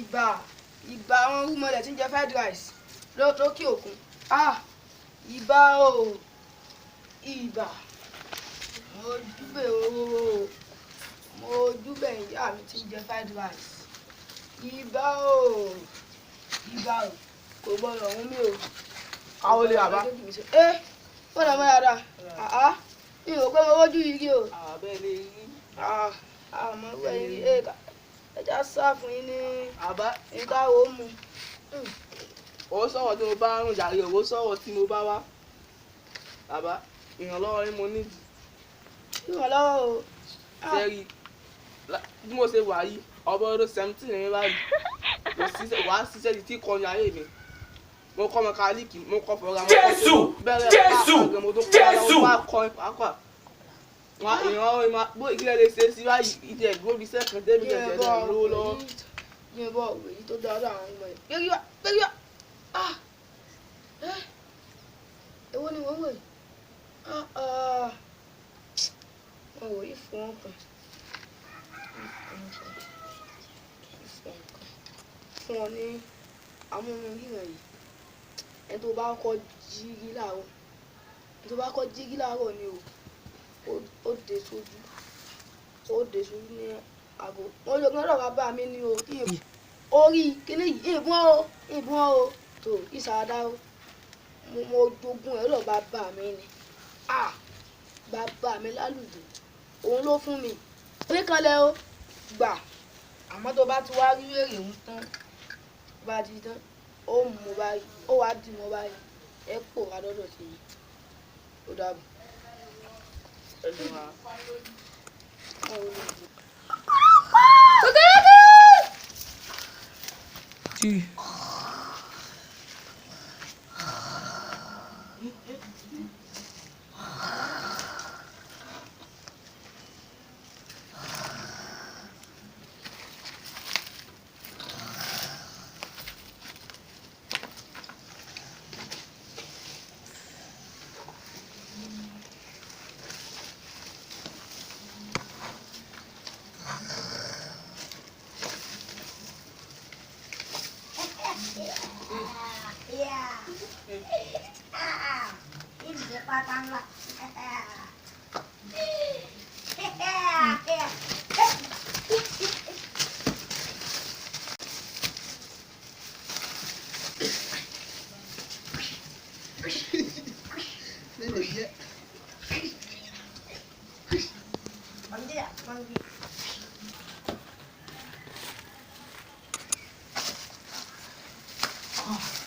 ìbà àwọn rúmọlẹ̀ tí ń jẹ fried rice lókè òkun. Ìbà o ìbà mo dúbẹ̀ o mo dúbẹ̀ ìyá mi tí ń jẹ fried rice. Ìbà o kò gbọdọ̀ ọ̀hún mi o. Káwọ́ lé bàbá. Ó nà mọ́ dáadáa. Mi ò pé mo rójú yìí rí o. Bẹ́ẹ̀ lè rí. Àmọ́ wẹ́n yìí ẹja sá fún yín ní ìdáwó mu. Ó sọ̀rọ̀ tí mo bá ń rùn jàre, owó sọ̀rọ̀ tí mo bá wá. Bàbá, ìrànlọ́wọ́ ni mo nídìí. Ìrànlọ́wọ́ o. Sẹ́rí, bí mo ṣe wà yìí, ọmọ ọdún 17 ní báyìí. Wàá ṣiṣẹ́ tí kọrin ayé mi. Mo kọ́ mẹkáníìkì, mo kọ́ fọ́ra, mo kọ́ tó bẹ̀rẹ̀ pàápàá, mo tó kọ́ lọ́wọ́ bá kọ́ pàápàá. Ìran bó ìdílé lè ṣe sí báyìí ìdí ẹ̀gbọ́n bíi sẹ́kàn débi jẹ̀jẹ̀ lówó lọ́wọ́. Yẹn bọ̀ òwe yìí tó dáadáa àwọn ọmọ yìí. Gbérí wá. Èwo ni wọ́n wò yìí? Wọ́n wò yìí fún ọkàn. Fún ọ ní amúnirìnrìn yìí. Ẹni tó bá kọ́ jírí láàárọ̀ ni o. Ó dé sójú ní àgbo. Wọ́n lè gbọ́dọ̀ bàbá mi ní o. Orí kíní yìí ìbọn o tó ìsàdá o. Mo jogún ẹ̀ lọ bàbá mi ni. Bàbá mi lálùjọ. Òun ló fún mi. Orí kan lẹ o gbà. Àmọ́ tó bá ti wá rí èrè ń tán bá di tán ó mú báyìí ó wá dì mọ́ báyìí ẹ pò wá lọ́dọ̀ sí i. Ó dàbọ̀. Oh.